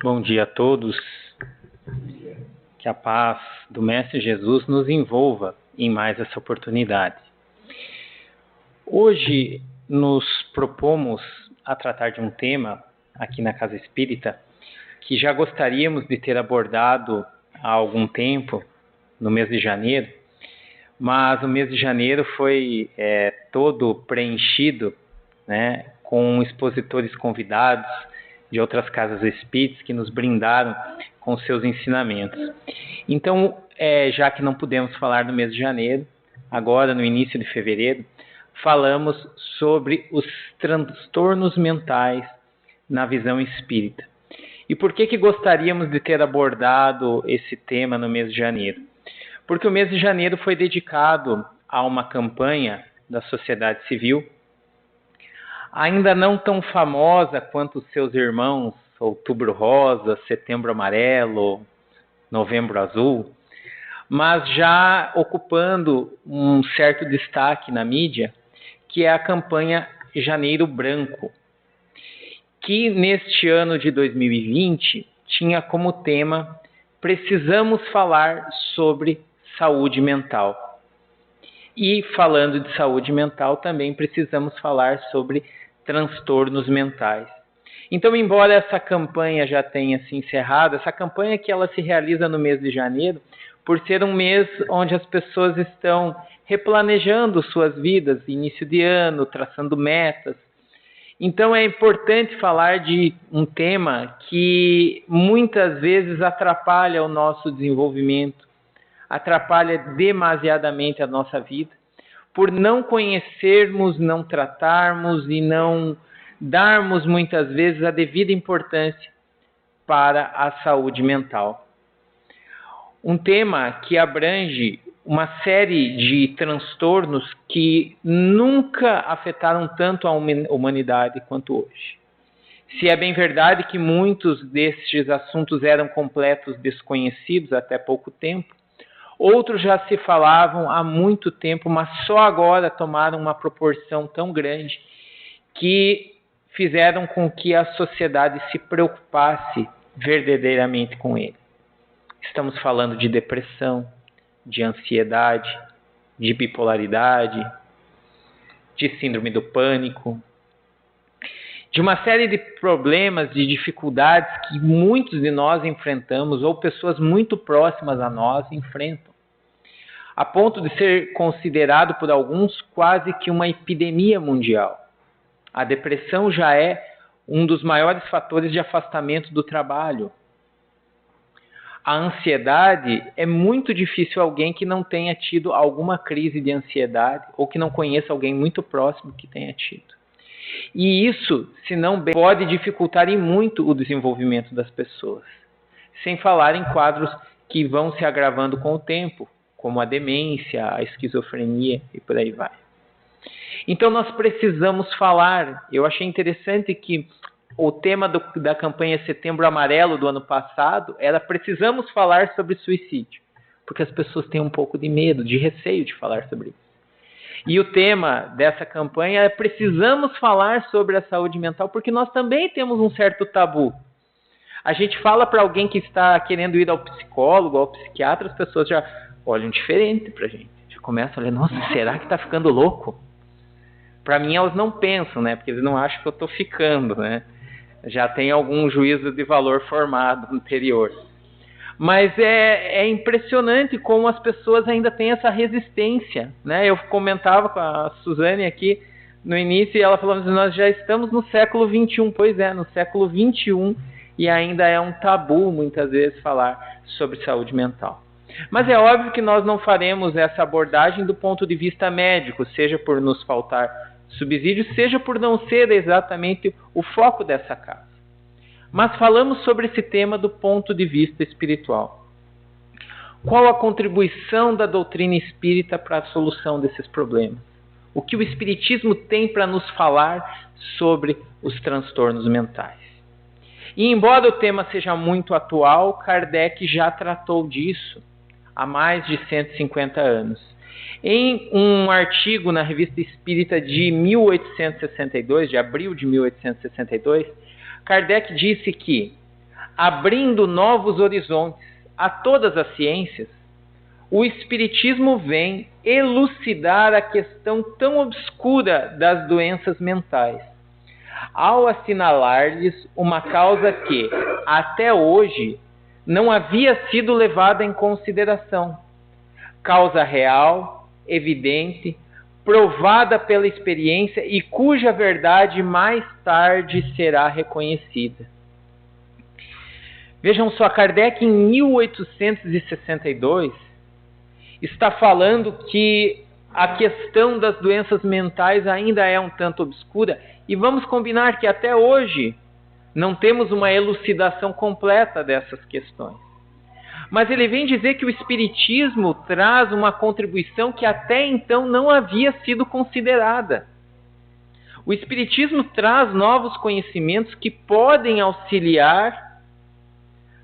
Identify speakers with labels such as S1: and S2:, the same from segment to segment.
S1: Bom dia a todos. Que a paz do Mestre Jesus nos envolva em mais essa oportunidade. Hoje nos propomos a tratar de um tema aqui na Casa Espírita que já gostaríamos de ter abordado há algum tempo, no mês de janeiro, mas o mês de janeiro foi todo preenchido, né, com expositores convidados de outras casas espíritas que nos brindaram com seus ensinamentos. Então, já que não pudemos falar no mês de janeiro, agora no início de fevereiro, falamos sobre os transtornos mentais na visão espírita. E por que gostaríamos de ter abordado esse tema no mês de janeiro? Porque o mês de janeiro foi dedicado a uma campanha da sociedade civil, ainda não tão famosa quanto os seus irmãos Outubro Rosa, Setembro Amarelo, Novembro Azul, mas já ocupando um certo destaque na mídia, que é a campanha Janeiro Branco, que neste ano de 2020 tinha como tema Precisamos falar sobre saúde mental. E falando de saúde mental, também precisamos falar sobre transtornos mentais. Então, embora essa campanha já tenha se encerrado, essa campanha que ela se realiza no mês de janeiro, por ser um mês onde as pessoas estão replanejando suas vidas, início de ano, traçando metas. Então, é importante falar de um tema que muitas vezes atrapalha o nosso desenvolvimento, atrapalha demasiadamente a nossa vida, por não conhecermos, não tratarmos e não darmos muitas vezes a devida importância para a saúde mental. Um tema que abrange uma série de transtornos que nunca afetaram tanto a humanidade quanto hoje. Se é bem verdade que muitos destes assuntos eram completos desconhecidos até pouco tempo, outros já se falavam há muito tempo, mas só agora tomaram uma proporção tão grande que fizeram com que a sociedade se preocupasse verdadeiramente com ele. Estamos falando de depressão, de ansiedade, de bipolaridade, de síndrome do pânico, de uma série de problemas, de dificuldades que muitos de nós enfrentamos ou pessoas muito próximas a nós enfrentam, a ponto de ser considerado por alguns quase que uma epidemia mundial. A depressão já é um dos maiores fatores de afastamento do trabalho. A ansiedade, é muito difícil alguém que não tenha tido alguma crise de ansiedade ou que não conheça alguém muito próximo que tenha tido. E isso, se não bem, pode dificultar em muito o desenvolvimento das pessoas. Sem falar em quadros que vão se agravando com o tempo, como a demência, a esquizofrenia e por aí vai. Então nós precisamos falar. Eu achei interessante que o tema da campanha Setembro Amarelo do ano passado era precisamos falar sobre suicídio, porque as pessoas têm um pouco de medo, de receio de falar sobre isso. E o tema dessa campanha é precisamos falar sobre a saúde mental, porque nós também temos um certo tabu. A gente fala para alguém que está querendo ir ao psicólogo, ao psiquiatra, as pessoas já olham diferente para a gente. Já começam a olhar, nossa, será que está ficando louco? Para mim, elas não pensam, né? Porque eles não acham que eu estou ficando, né? Já tem algum juízo de valor formado anterior. Mas é impressionante como as pessoas ainda têm essa resistência, né? Eu comentava com a Suzane aqui no início e ela falou assim, nós já estamos no século XXI. Pois é, no século XXI e ainda é um tabu muitas vezes falar sobre saúde mental. Mas é óbvio que nós não faremos essa abordagem do ponto de vista médico, seja por nos faltar subsídios, seja por não ser exatamente o foco dessa casa. Mas falamos sobre esse tema do ponto de vista espiritual. Qual a contribuição da doutrina espírita para a solução desses problemas? O que o espiritismo tem para nos falar sobre os transtornos mentais? E embora o tema seja muito atual, Kardec já tratou disso há mais de 150 anos. Em um artigo na Revista Espírita de 1862, de abril de 1862, Kardec disse que abrindo novos horizontes a todas as ciências, o Espiritismo vem elucidar a questão tão obscura das doenças mentais, ao assinalar-lhes uma causa que, até hoje, não havia sido levada em consideração. Causa real, evidente, provada pela experiência e cuja verdade mais tarde será reconhecida. Vejam só, Kardec, em 1862, está falando que a questão das doenças mentais ainda é um tanto obscura, e vamos combinar que até hoje não temos uma elucidação completa dessas questões. Mas ele vem dizer que o Espiritismo traz uma contribuição que até então não havia sido considerada. O Espiritismo traz novos conhecimentos que podem auxiliar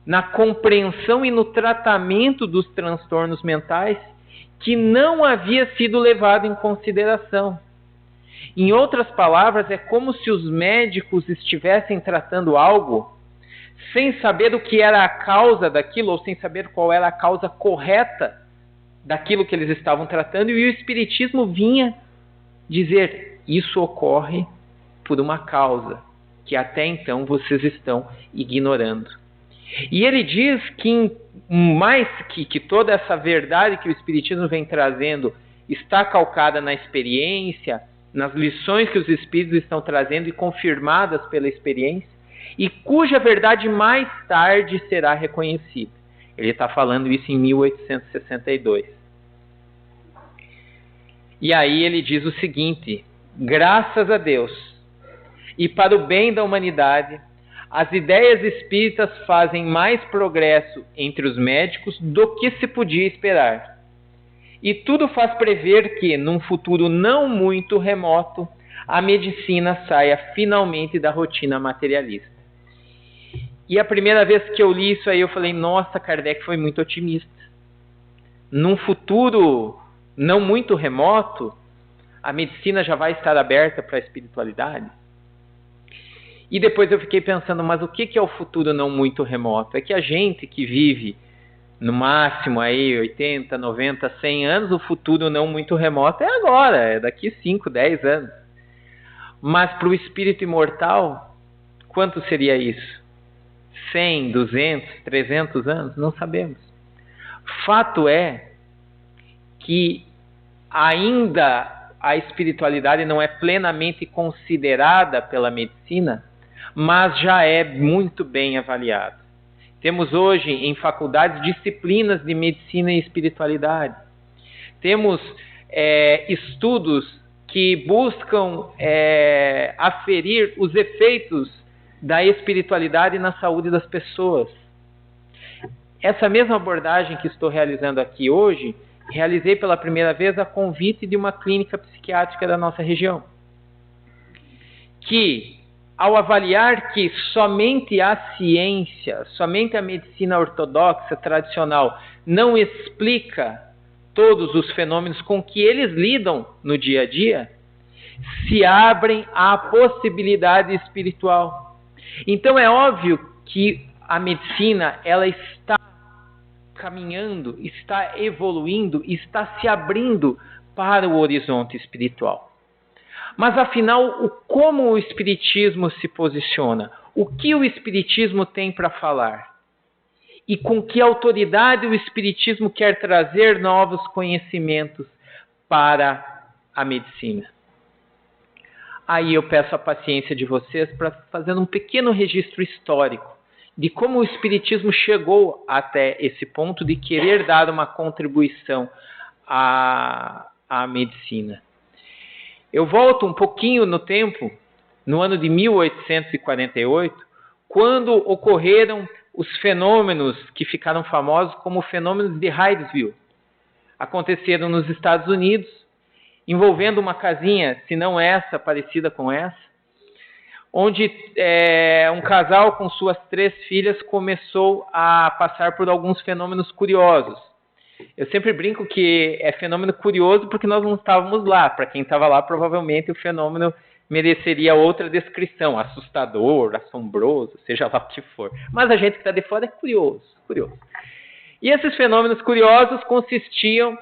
S1: na compreensão e no tratamento dos transtornos mentais que não havia sido levado em consideração. Em outras palavras, é como se os médicos estivessem tratando algo sem saber o que era a causa daquilo, ou sem saber qual era a causa correta daquilo que eles estavam tratando, e o Espiritismo vinha dizer: isso ocorre por uma causa que até então vocês estão ignorando. E ele diz que mais que toda essa verdade que o Espiritismo vem trazendo está calcada na experiência, nas lições que os Espíritos estão trazendo e confirmadas pela experiência, e cuja verdade mais tarde será reconhecida. Ele está falando isso em 1862. E aí ele diz o seguinte: graças a Deus e para o bem da humanidade, as ideias espíritas fazem mais progresso entre os médicos do que se podia esperar. E tudo faz prever que, num futuro não muito remoto, a medicina saia finalmente da rotina materialista. E a primeira vez que eu li isso aí, eu falei: nossa, Kardec foi muito otimista. Num futuro não muito remoto, a medicina já vai estar aberta para a espiritualidade? E depois eu fiquei pensando, mas o que é o futuro não muito remoto? É que a gente que vive no máximo aí 80, 90, 100 anos, o futuro não muito remoto é agora, é daqui 5, 10 anos. Mas para o espírito imortal, quanto seria isso? 100, 200, 300 anos? Não sabemos. Fato é que ainda a espiritualidade não é plenamente considerada pela medicina, mas já é muito bem avaliada. Temos hoje em faculdades disciplinas de medicina e espiritualidade. Temos estudos que buscam aferir os efeitos da espiritualidade na saúde das pessoas. Essa mesma abordagem que estou realizando aqui hoje, realizei pela primeira vez a convite de uma clínica psiquiátrica da nossa região, que, ao avaliar que somente a ciência, somente a medicina ortodoxa tradicional não explica todos os fenômenos com que eles lidam no dia a dia, se abrem à possibilidade espiritual. Então é óbvio que a medicina ela está caminhando, está evoluindo, está se abrindo para o horizonte espiritual. Mas afinal, como o Espiritismo se posiciona? O que o Espiritismo tem para falar? E com que autoridade o Espiritismo quer trazer novos conhecimentos para a medicina? Aí eu peço a paciência de vocês para fazer um pequeno registro histórico de como o Espiritismo chegou até esse ponto de querer dar uma contribuição à medicina. Eu volto um pouquinho no tempo, no ano de 1848, quando ocorreram os fenômenos que ficaram famosos como fenômenos de Hydesville. Aconteceram nos Estados Unidos, envolvendo uma casinha, se não essa, parecida com essa, onde um casal com suas 3 filhas começou a passar por alguns fenômenos curiosos. Eu sempre brinco que é fenômeno curioso porque nós não estávamos lá. Para quem estava lá, provavelmente o fenômeno mereceria outra descrição, assustador, assombroso, seja lá o que for. Mas a gente que está de fora é curioso. E esses fenômenos curiosos consistiam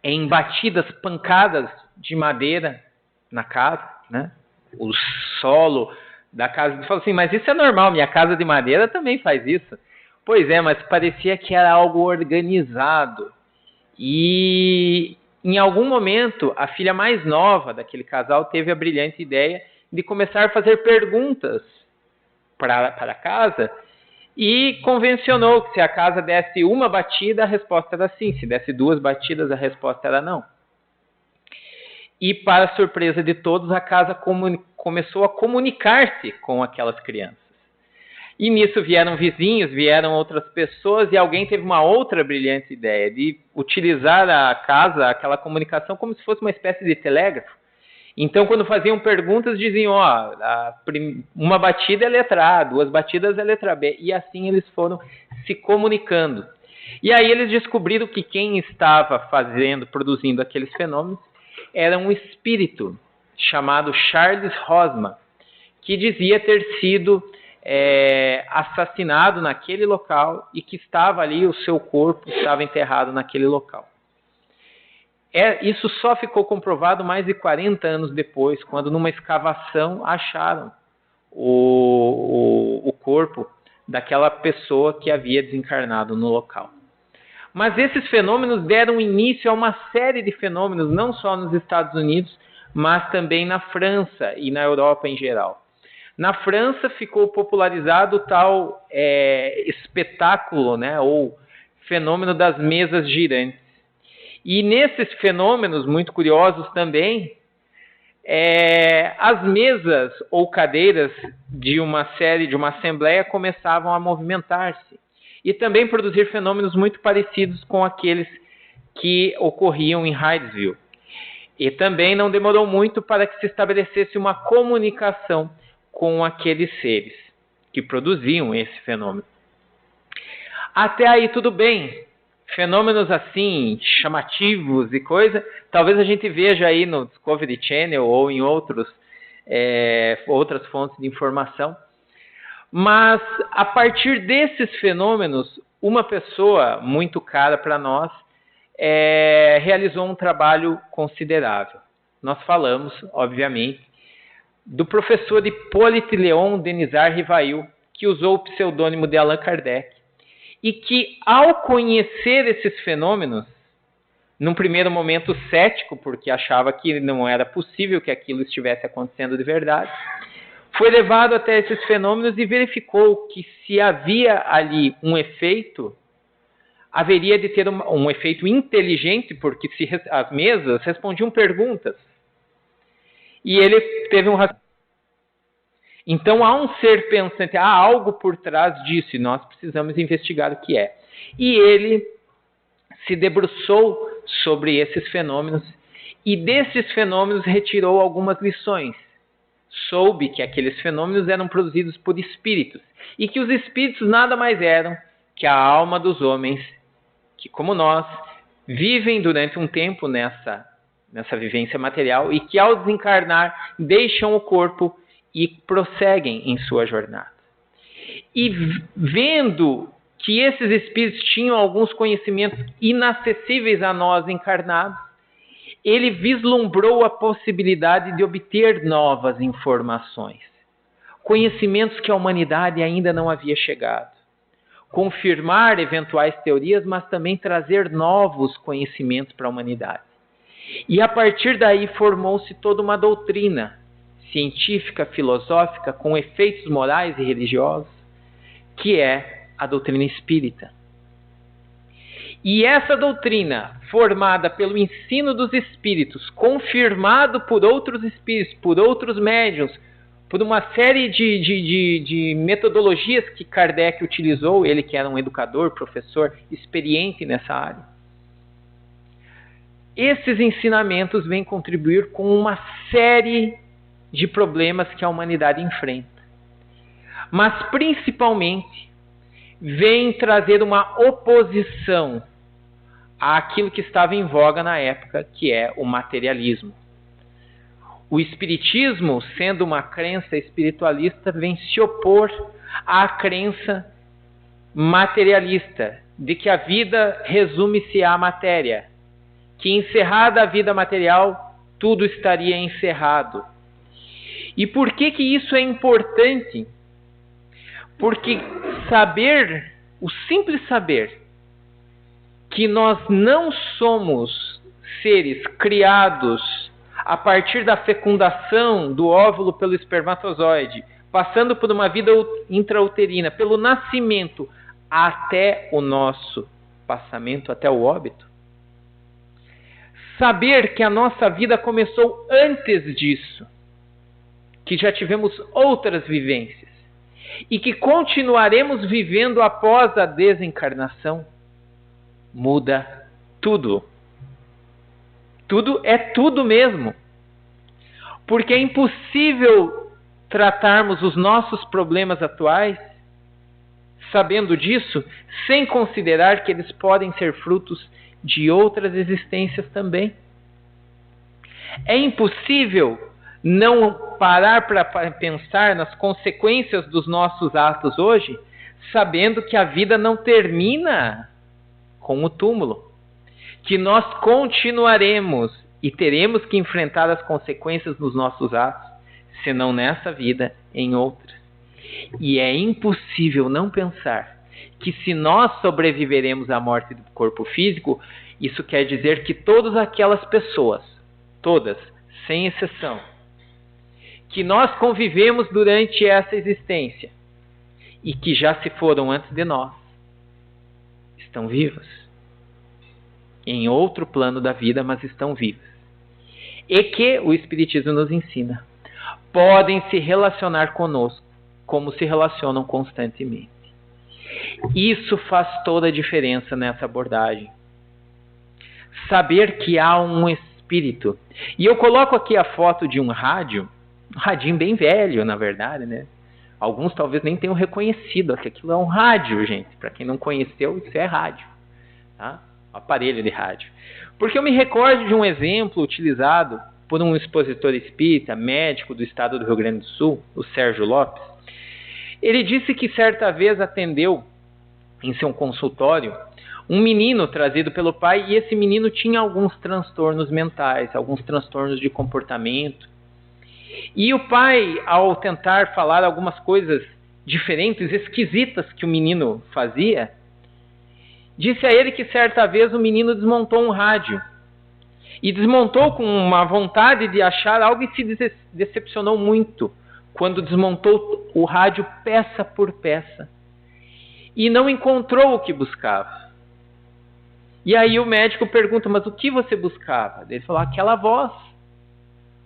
S1: em batidas, pancadas de madeira na casa, né? O solo da casa. Ele falou assim, mas isso é normal, minha casa de madeira também faz isso. Pois é, mas parecia que era algo organizado. E em algum momento, a filha mais nova daquele casal teve a brilhante ideia de começar a fazer perguntas para a casa e convencionou que se a casa desse uma batida, a resposta era sim. Se desse 2 batidas, a resposta era não. E, para a surpresa de todos, a casa começou a comunicar-se com aquelas crianças. E nisso vieram vizinhos, vieram outras pessoas, e alguém teve uma outra brilhante ideia de utilizar a casa, aquela comunicação, como se fosse uma espécie de telégrafo. Então, quando faziam perguntas, diziam, uma batida é letra A, 2 batidas é letra B. E assim eles foram se comunicando. E aí eles descobriram que quem estava produzindo aqueles fenômenos, era um espírito chamado Charles Rosman, que dizia ter sido assassinado naquele local e que estava ali, o seu corpo estava enterrado naquele local. Isso só ficou comprovado mais de 40 anos depois, quando numa escavação acharam o corpo daquela pessoa que havia desencarnado no local. Mas esses fenômenos deram início a uma série de fenômenos, não só nos Estados Unidos, mas também na França e na Europa em geral. Na França ficou popularizado o tal espetáculo, né, ou fenômeno das mesas girantes. E nesses fenômenos muito curiosos também, as mesas ou cadeiras de uma assembleia começavam a movimentar-se. E também produzir fenômenos muito parecidos com aqueles que ocorriam em Hydesville. E também não demorou muito para que se estabelecesse uma comunicação com aqueles seres que produziam esse fenômeno. Até aí tudo bem. Fenômenos assim, chamativos e coisa, talvez a gente veja aí no Discovery Channel ou em outras fontes de informação. Mas, a partir desses fenômenos, uma pessoa muito cara para nós realizou um trabalho considerável. Nós falamos, obviamente, do professor Hippolyte Léon Denisard Rivail, que usou o pseudônimo de Allan Kardec, e que, ao conhecer esses fenômenos, num primeiro momento cético, porque achava que não era possível que aquilo estivesse acontecendo de verdade, foi levado até esses fenômenos e verificou que se havia ali um efeito, haveria de ter um efeito inteligente, porque as mesas respondiam perguntas. E ele teve um raciocínio. Então há um ser pensante, há algo por trás disso, e nós precisamos investigar o que é. E ele se debruçou sobre esses fenômenos, e desses fenômenos retirou algumas lições. Soube que aqueles fenômenos eram produzidos por espíritos, e que os espíritos nada mais eram que a alma dos homens, que como nós, vivem durante um tempo nessa vivência material, e que ao desencarnar deixam o corpo e prosseguem em sua jornada. E vendo que esses espíritos tinham alguns conhecimentos inacessíveis a nós encarnados, ele vislumbrou a possibilidade de obter novas informações, conhecimentos que a humanidade ainda não havia chegado, confirmar eventuais teorias, mas também trazer novos conhecimentos para a humanidade. E a partir daí formou-se toda uma doutrina científica, filosófica, com efeitos morais e religiosos, que é a doutrina espírita. E essa doutrina, formada pelo ensino dos espíritos, confirmado por outros espíritos, por outros médiuns, por uma série de metodologias que Kardec utilizou, ele que era um educador, professor, experiente nessa área. Esses ensinamentos vêm contribuir com uma série de problemas que a humanidade enfrenta. Mas, principalmente, vem trazer uma oposição àquilo que estava em voga na época, que é o materialismo. o Espiritismo, sendo uma crença espiritualista, vem se opor à crença materialista, de que a vida resume-se à matéria, que encerrada a vida material, tudo estaria encerrado. E por que isso é importante? Porque o simples saber que nós não somos seres criados a partir da fecundação do óvulo pelo espermatozoide, passando por uma vida intrauterina, pelo nascimento até o nosso passamento, até o óbito. Saber que a nossa vida começou antes disso, que já tivemos outras vivências e que continuaremos vivendo após a desencarnação, muda tudo. Tudo é tudo mesmo. Porque é impossível tratarmos os nossos problemas atuais, sabendo disso, sem considerar que eles podem ser frutos de outras existências também. É impossível não parar para pensar nas consequências dos nossos atos hoje, sabendo que a vida não termina com o túmulo, que nós continuaremos e teremos que enfrentar as consequências dos nossos atos, se não nessa vida, em outras. E é impossível não pensar que se nós sobreviveremos à morte do corpo físico, isso quer dizer que todas aquelas pessoas, todas, sem exceção, que nós convivemos durante essa existência e que já se foram antes de nós, estão vivas. Em outro plano da vida, mas estão vivas. E que o Espiritismo nos ensina, podem se relacionar conosco como se relacionam constantemente. Isso faz toda a diferença nessa abordagem. Saber que há um espírito. E eu coloco aqui a foto de um rádio, um radinho bem velho, na verdade, né? Alguns talvez nem tenham reconhecido que aquilo é um rádio, gente. Para quem não conheceu, isso é rádio, tá? Aparelho de rádio. Porque eu me recordo de um exemplo utilizado por um expositor espírita, médico do estado do Rio Grande do Sul, o Sérgio Lopes. Ele disse que certa vez atendeu em seu consultório um menino trazido pelo pai, e esse menino tinha alguns transtornos mentais, alguns transtornos de comportamento. E o pai, ao tentar falar algumas coisas diferentes, esquisitas que o menino fazia, disse a ele que certa vez o menino desmontou um rádio. E desmontou com uma vontade de achar algo e se decepcionou muito quando desmontou o rádio peça por peça. E não encontrou o que buscava. E aí o médico pergunta, mas o que você buscava? Ele falou, aquela voz.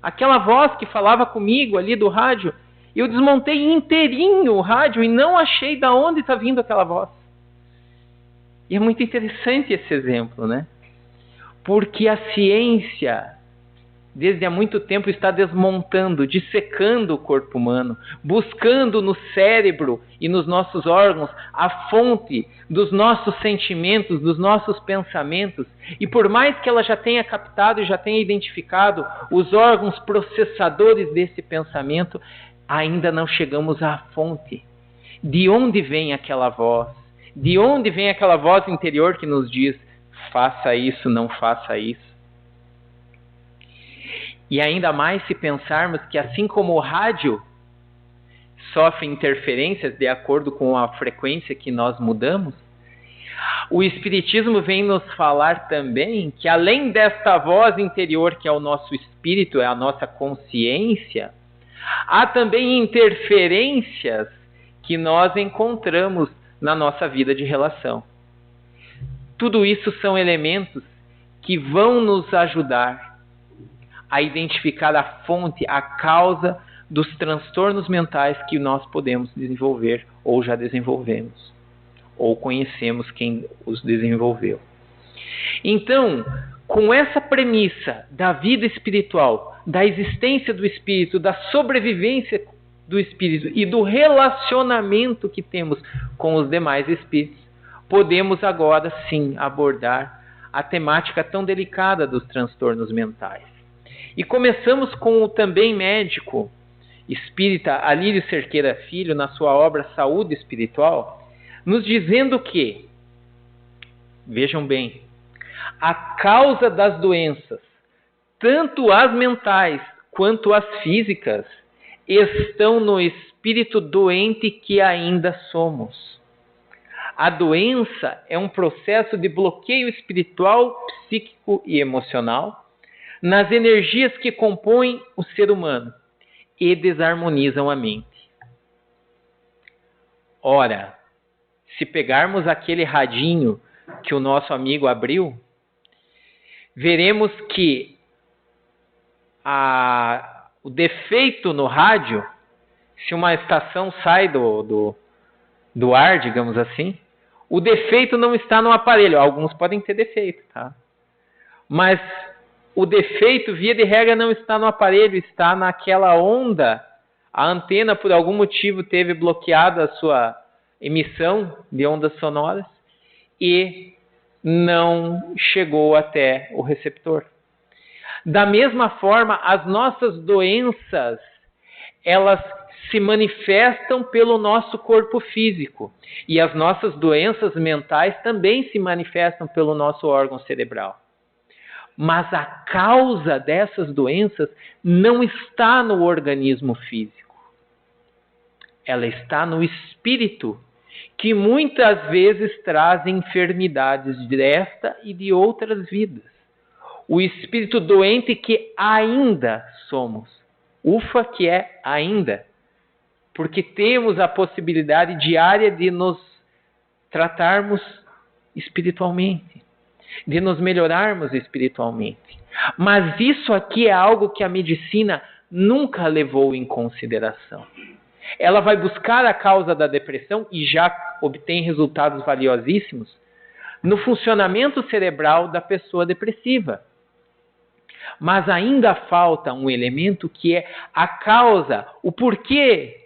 S1: Aquela voz que falava comigo ali do rádio. Eu desmontei inteirinho o rádio e não achei de onde está vindo aquela voz. E é muito interessante esse exemplo, né? Porque a ciência, desde há muito tempo, está desmontando, dissecando o corpo humano, buscando no cérebro e nos nossos órgãos a fonte dos nossos sentimentos, dos nossos pensamentos. E por mais que ela já tenha captado e já tenha identificado os órgãos processadores desse pensamento, ainda não chegamos à fonte. De onde vem aquela voz? De onde vem aquela voz interior que nos diz, faça isso, não faça isso? E ainda mais se pensarmos que assim como o rádio sofre interferências de acordo com a frequência que nós mudamos, o Espiritismo vem nos falar também que além desta voz interior que é o nosso espírito, é a nossa consciência, há também interferências que nós encontramos na nossa vida de relação. Tudo isso são elementos que vão nos ajudar a identificar a fonte, a causa dos transtornos mentais que nós podemos desenvolver ou já desenvolvemos, ou conhecemos quem os desenvolveu. Então, com essa premissa da vida espiritual, da existência do espírito, da sobrevivência do espírito e do relacionamento que temos com os demais espíritos, podemos agora sim abordar a temática tão delicada dos transtornos mentais. E começamos com o também médico espírita Alírio Cerqueira Filho, na sua obra Saúde Espiritual, nos dizendo que, vejam bem, a causa das doenças, tanto as mentais quanto as físicas, estão no espírito doente que ainda somos. A doença é um processo de bloqueio espiritual, psíquico e emocional nas energias que compõem o ser humano e desarmonizam a mente. Ora, se pegarmos aquele radinho que o nosso amigo abriu, veremos que o defeito no rádio, se uma estação sai do ar, digamos assim, o defeito não está no aparelho. Alguns podem ter defeito, tá? Mas o defeito, via de regra, não está no aparelho, está naquela onda. A antena, por algum motivo, teve bloqueada a sua emissão de ondas sonoras e não chegou até o receptor. Da mesma forma, as nossas doenças, elas se manifestam pelo nosso corpo físico. E as nossas doenças mentais também se manifestam pelo nosso órgão cerebral. Mas a causa dessas doenças não está no organismo físico. Ela está no espírito, que muitas vezes traz enfermidades desta e de outras vidas. O espírito doente que ainda somos. Ufa, que é ainda. Porque temos a possibilidade diária de nos tratarmos espiritualmente, de nos melhorarmos espiritualmente. Mas isso aqui é algo que a medicina nunca levou em consideração. Ela vai buscar a causa da depressão e já obtém resultados valiosíssimos no funcionamento cerebral da pessoa depressiva. Mas ainda falta um elemento que é a causa, o porquê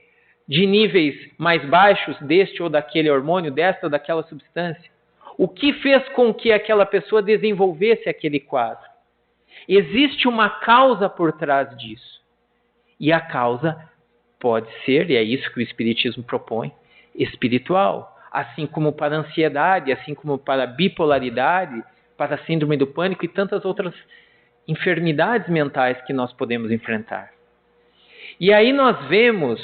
S1: de níveis mais baixos deste ou daquele hormônio, desta ou daquela substância. O que fez com que aquela pessoa desenvolvesse aquele quadro? Existe uma causa por trás disso. E a causa pode ser, e é isso que o Espiritismo propõe, espiritual. Assim como para a ansiedade, assim como para a bipolaridade, para a síndrome do pânico e tantas outras enfermidades mentais que nós podemos enfrentar. E aí nós vemos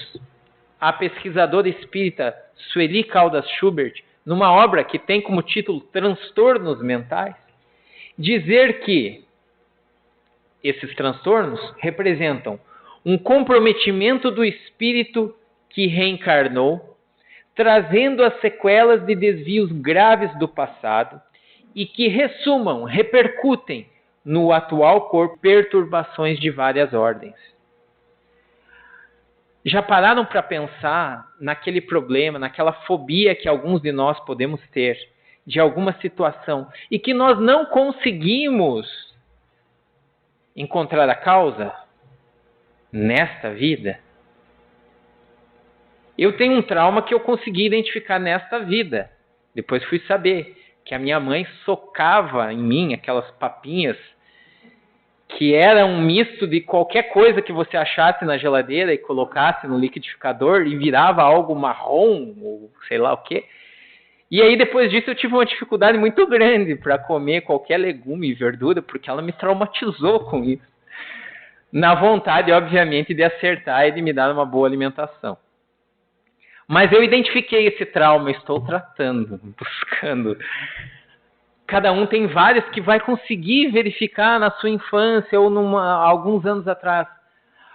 S1: a pesquisadora espírita Sueli Caldas Schubert, numa obra que tem como título Transtornos Mentais, dizer que esses transtornos representam um comprometimento do espírito que reencarnou, trazendo as sequelas de desvios graves do passado e que ressumam, repercutem no atual corpo perturbações de várias ordens. Já pararam para pensar naquele problema, naquela fobia que alguns de nós podemos ter de alguma situação e que nós não conseguimos encontrar a causa nesta vida? Eu tenho um trauma que eu consegui identificar nesta vida. Depois fui saber que a minha mãe socava em mim aquelas papinhas que era um misto de qualquer coisa que você achasse na geladeira e colocasse no liquidificador e virava algo marrom ou sei lá o quê. E aí depois disso eu tive uma dificuldade muito grande para comer qualquer legume e verdura, porque ela me traumatizou com isso. Na vontade, obviamente, de acertar e de me dar uma boa alimentação. Mas eu identifiquei esse trauma, estou tratando, buscando. Cada um tem vários que vai conseguir verificar na sua infância ou alguns anos atrás.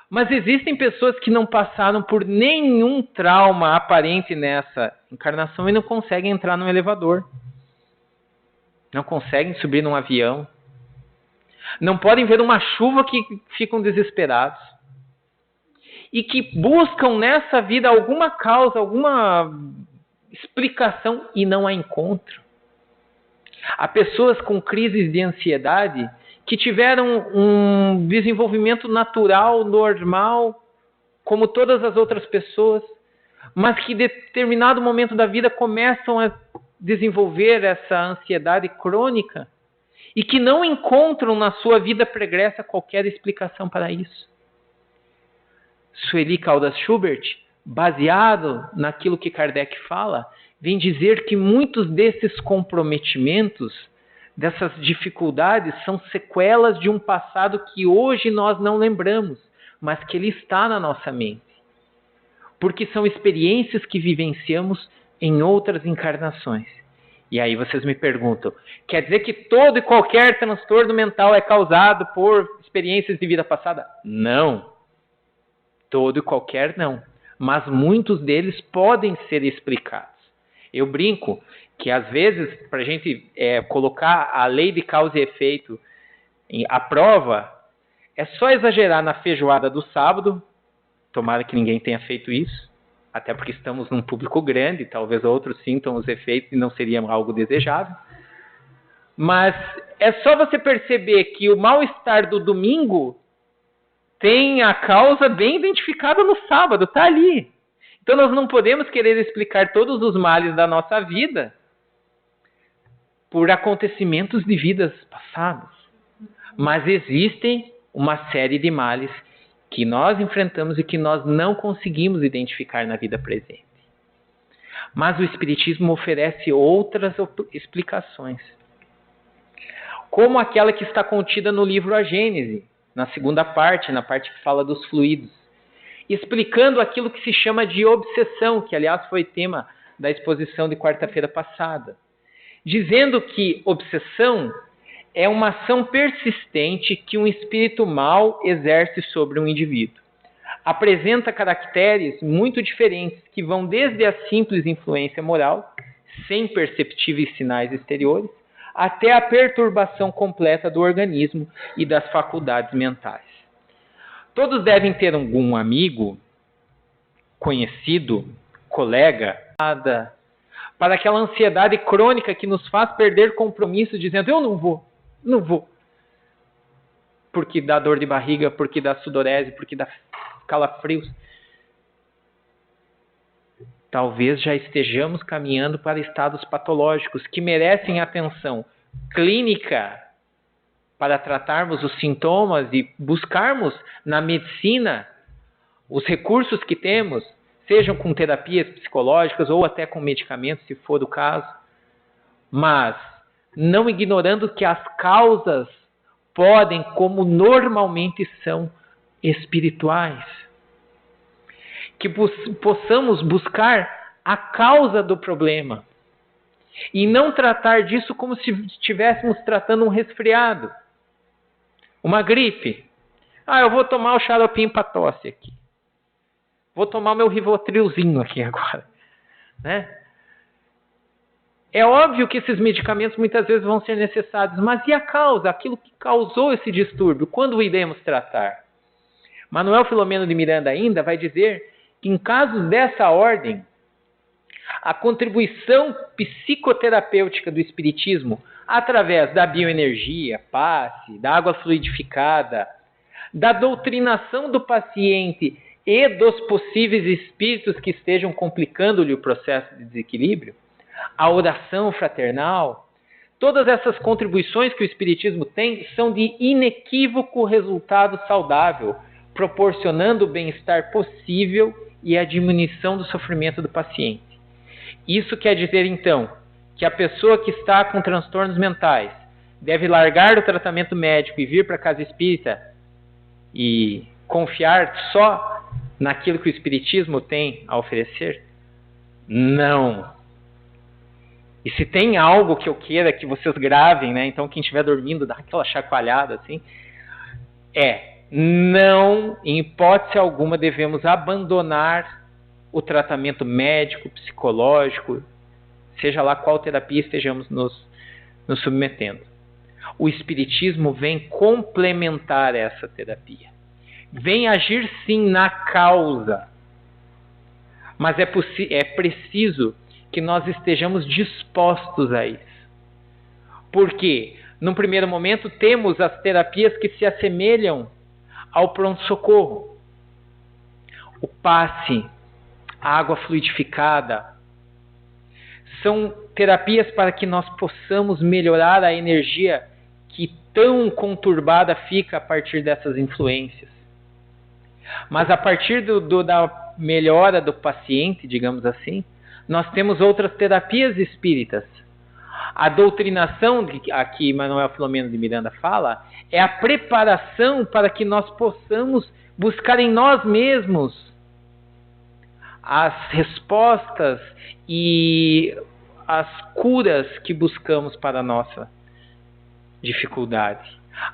S1: Mas existem pessoas que não passaram por nenhum trauma aparente nessa encarnação e não conseguem entrar no elevador. Não conseguem subir num avião. Não podem ver uma chuva que ficam desesperados. E que buscam nessa vida alguma causa, alguma explicação e não a encontram. Há pessoas com crises de ansiedade que tiveram um desenvolvimento natural, normal, como todas as outras pessoas, mas que em determinado momento da vida começam a desenvolver essa ansiedade crônica e que não encontram na sua vida pregressa qualquer explicação para isso. Sueli Caldas Schubert, baseado naquilo que Kardec fala, vem dizer que muitos desses comprometimentos, dessas dificuldades, são sequelas de um passado que hoje nós não lembramos, mas que ele está na nossa mente. Porque são experiências que vivenciamos em outras encarnações. E aí vocês me perguntam, quer dizer que todo e qualquer transtorno mental é causado por experiências de vida passada? Não. Todo e qualquer não. Mas muitos deles podem ser explicados. Eu brinco que às vezes, para a gente colocar a lei de causa e efeito à prova, é só exagerar na feijoada do sábado. Tomara que ninguém tenha feito isso, até porque estamos num público grande, talvez outros sintam os efeitos e não seria algo desejável. Mas é só você perceber que o mal-estar do domingo tem a causa bem identificada no sábado, está ali. Então nós não podemos querer explicar todos os males da nossa vida por acontecimentos de vidas passadas. Mas existem uma série de males que nós enfrentamos e que nós não conseguimos identificar na vida presente. Mas o Espiritismo oferece outras explicações, como aquela que está contida no livro A Gênese, na segunda parte, na parte que fala dos fluidos, explicando aquilo que se chama de obsessão, que aliás foi tema da exposição de quarta-feira passada, dizendo que obsessão é uma ação persistente que um espírito mau exerce sobre um indivíduo. Apresenta caracteres muito diferentes que vão desde a simples influência moral, sem perceptíveis sinais exteriores, até a perturbação completa do organismo e das faculdades mentais. Todos devem ter algum amigo, conhecido, colega, para aquela ansiedade crônica que nos faz perder compromisso, dizendo, eu não vou. Porque dá dor de barriga, porque dá sudorese, porque dá calafrios. Talvez já estejamos caminhando para estados patológicos que merecem atenção clínica para tratarmos os sintomas e buscarmos na medicina os recursos que temos, sejam com terapias psicológicas ou até com medicamentos, se for o caso, mas não ignorando que as causas podem, como normalmente são, espirituais. Que possamos buscar a causa do problema e não tratar disso como se estivéssemos tratando um resfriado, uma gripe. Eu vou tomar o xaropinho para tosse aqui. Vou tomar o meu Rivotrilzinho aqui agora, né? É óbvio que esses medicamentos muitas vezes vão ser necessários, mas e a causa? Aquilo que causou esse distúrbio, quando iremos tratar? Manuel Filomeno de Miranda ainda vai dizer que em casos dessa ordem, a contribuição psicoterapêutica do Espiritismo, através da bioenergia, passe, da água fluidificada, da doutrinação do paciente e dos possíveis espíritos que estejam complicando-lhe o processo de desequilíbrio, a oração fraternal, todas essas contribuições que o Espiritismo tem são de inequívoco resultado saudável, proporcionando o bem-estar possível e a diminuição do sofrimento do paciente. Isso quer dizer, então, que a pessoa que está com transtornos mentais deve largar o tratamento médico e vir para a casa espírita e confiar só naquilo que o Espiritismo tem a oferecer? Não. E se tem algo que eu queira que vocês gravem, né? Então quem estiver dormindo, dá aquela chacoalhada assim, não, em hipótese alguma, devemos abandonar o tratamento médico, psicológico, seja lá qual terapia estejamos nos submetendo. O Espiritismo vem complementar essa terapia. Vem agir sim na causa. Mas é preciso que nós estejamos dispostos a isso. Porque, num primeiro momento, temos as terapias que se assemelham ao pronto-socorro. O passe, a água fluidificada, são terapias para que nós possamos melhorar a energia que tão conturbada fica a partir dessas influências. Mas a partir da melhora do paciente, digamos assim, nós temos outras terapias espíritas. A doutrinação, que aqui Manuel Filomeno de Miranda fala, é a preparação para que nós possamos buscar em nós mesmos as respostas e as curas que buscamos para a nossa dificuldade.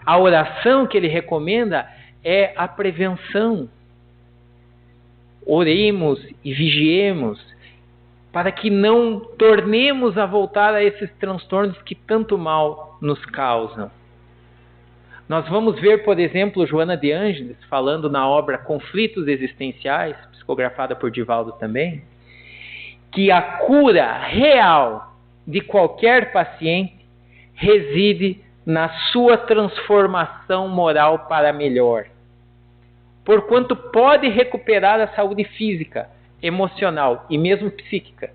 S1: A oração que ele recomenda é a prevenção. Oremos e vigiemos para que não tornemos a voltar a esses transtornos que tanto mal nos causam. Nós vamos ver, por exemplo, Joana de Ângeles falando na obra Conflitos Existenciais, psicografada por Divaldo também, que a cura real de qualquer paciente reside na sua transformação moral para melhor. Porquanto pode recuperar a saúde física, emocional e mesmo psíquica.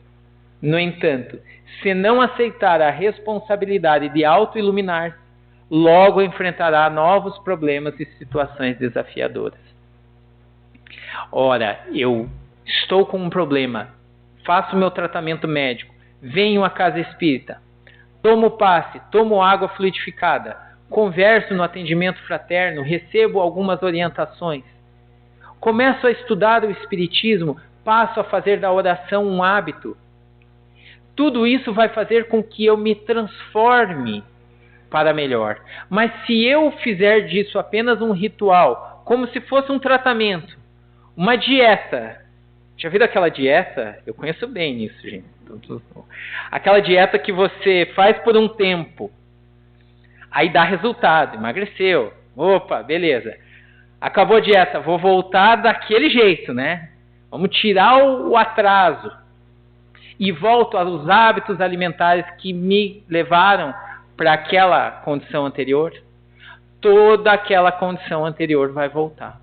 S1: No entanto, se não aceitar a responsabilidade de auto-iluminar, logo enfrentará novos problemas e situações desafiadoras. Ora, eu estou com um problema, faço meu tratamento médico, venho à casa espírita, tomo passe, tomo água fluidificada, converso no atendimento fraterno, recebo algumas orientações, começo a estudar o espiritismo, passo a fazer da oração um hábito. Tudo isso vai fazer com que eu me transforme para melhor. Mas se eu fizer disso apenas um ritual, como se fosse um tratamento, uma dieta. Já viram aquela dieta? Eu conheço bem isso, gente. Aquela dieta que você faz por um tempo, aí dá resultado, emagreceu. Opa, beleza. Acabou a dieta, vou voltar daquele jeito, né? Vamos tirar o atraso. E volto aos hábitos alimentares que me levaram para aquela condição anterior. Toda aquela condição anterior vai voltar.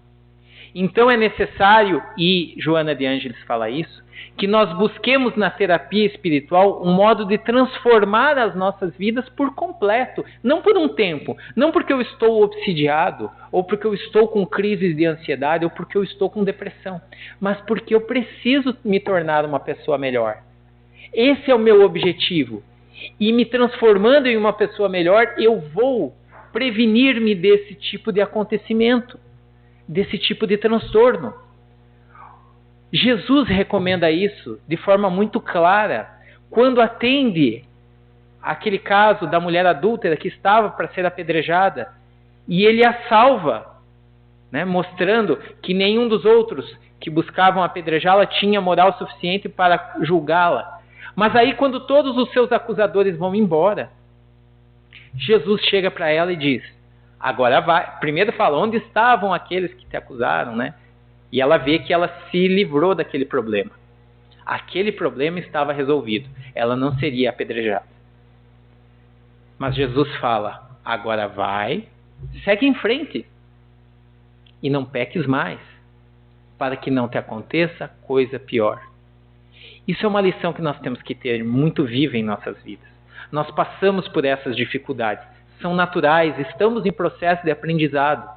S1: Então é necessário, e Joana de Ângeles fala isso, que nós busquemos na terapia espiritual um modo de transformar as nossas vidas por completo, não por um tempo, não porque eu estou obsidiado, ou porque eu estou com crises de ansiedade, ou porque eu estou com depressão, mas porque eu preciso me tornar uma pessoa melhor. Esse é o meu objetivo. E me transformando em uma pessoa melhor, eu vou prevenir-me desse tipo de acontecimento, desse tipo de transtorno. Jesus recomenda isso de forma muito clara quando atende aquele caso da mulher adúltera que estava para ser apedrejada e ele a salva, né, mostrando que nenhum dos outros que buscavam apedrejá-la tinha moral suficiente para julgá-la. Mas aí quando todos os seus acusadores vão embora, Jesus chega para ela e diz: agora vai. Primeiro fala, onde estavam aqueles que te acusaram, né? E ela vê que ela se livrou daquele problema. Aquele problema estava resolvido. Ela não seria apedrejada. Mas Jesus fala, agora vai, segue em frente. E não peques mais, para que não te aconteça coisa pior. Isso é uma lição que nós temos que ter muito viva em nossas vidas. Nós passamos por essas dificuldades. São naturais, estamos em processo de aprendizado.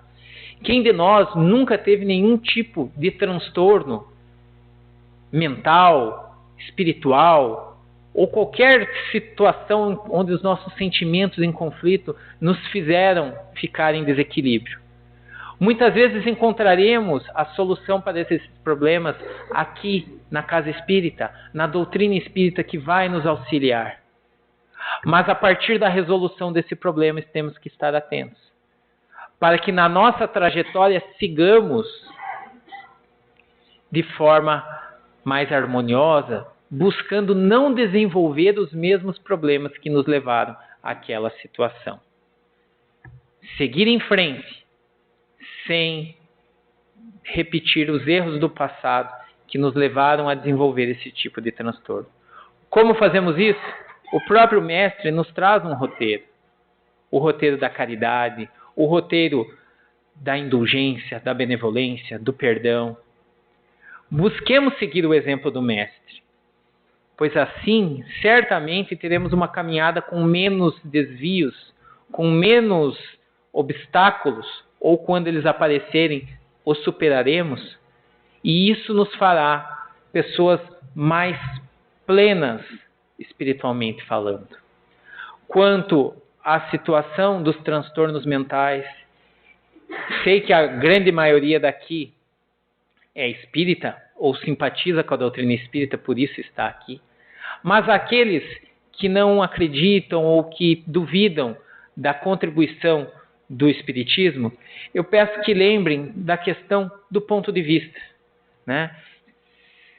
S1: Quem de nós nunca teve nenhum tipo de transtorno mental, espiritual, ou qualquer situação onde os nossos sentimentos em conflito nos fizeram ficar em desequilíbrio? Muitas vezes encontraremos a solução para esses problemas aqui na casa espírita, na doutrina espírita que vai nos auxiliar. Mas a partir da resolução desse problema temos que estar atentos, para que na nossa trajetória sigamos de forma mais harmoniosa, buscando não desenvolver os mesmos problemas que nos levaram àquela situação. Seguir em frente, sem repetir os erros do passado que nos levaram a desenvolver esse tipo de transtorno. Como fazemos isso? O próprio mestre nos traz um roteiro. O roteiro da caridade, o roteiro da indulgência, da benevolência, do perdão. Busquemos seguir o exemplo do mestre, pois assim, certamente teremos uma caminhada com menos desvios, com menos obstáculos, ou quando eles aparecerem, os superaremos, e isso nos fará pessoas mais plenas espiritualmente falando. Quanto à situação dos transtornos mentais, sei que a grande maioria daqui é espírita ou simpatiza com a doutrina espírita, por isso está aqui. Mas aqueles que não acreditam ou que duvidam da contribuição do espiritismo, eu peço que lembrem da questão do ponto de vista, né?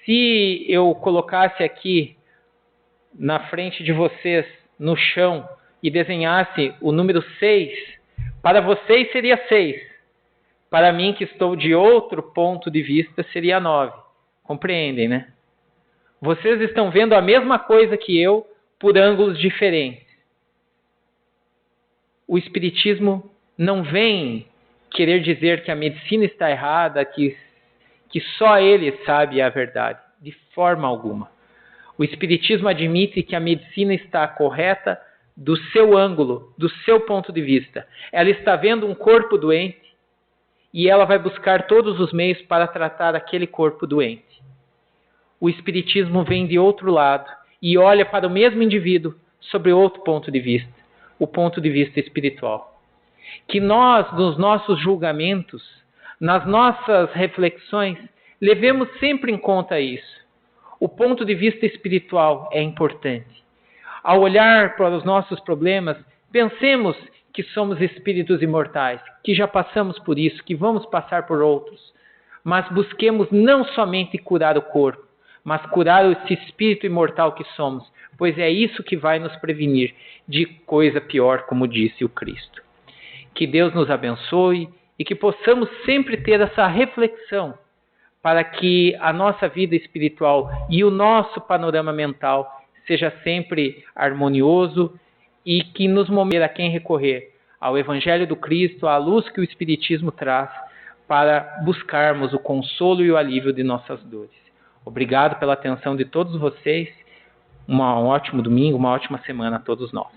S1: Se eu colocasse aqui na frente de vocês, no chão, e desenhasse o número 6, para vocês seria 6. Para mim, que estou de outro ponto de vista, seria 9. Compreendem, né? Vocês estão vendo a mesma coisa que eu, por ângulos diferentes. O espiritismo não vem querer dizer que a medicina está errada, que só ele sabe a verdade. De forma alguma. O espiritismo admite que a medicina está correta do seu ângulo, do seu ponto de vista. Ela está vendo um corpo doente e ela vai buscar todos os meios para tratar aquele corpo doente. O espiritismo vem de outro lado e olha para o mesmo indivíduo sobre outro ponto de vista, o ponto de vista espiritual. Que nós, nos nossos julgamentos, nas nossas reflexões, levemos sempre em conta isso. O ponto de vista espiritual é importante. Ao olhar para os nossos problemas, pensemos que somos espíritos imortais, que já passamos por isso, que vamos passar por outros. Mas busquemos não somente curar o corpo, mas curar esse espírito imortal que somos, pois é isso que vai nos prevenir de coisa pior, como disse o Cristo. Que Deus nos abençoe e que possamos sempre ter essa reflexão para que a nossa vida espiritual e o nosso panorama mental seja sempre harmonioso e que nos momentos a quem recorrer ao Evangelho do Cristo, à luz que o Espiritismo traz para buscarmos o consolo e o alívio de nossas dores. Obrigado pela atenção de todos vocês. Um ótimo domingo, uma ótima semana a todos nós.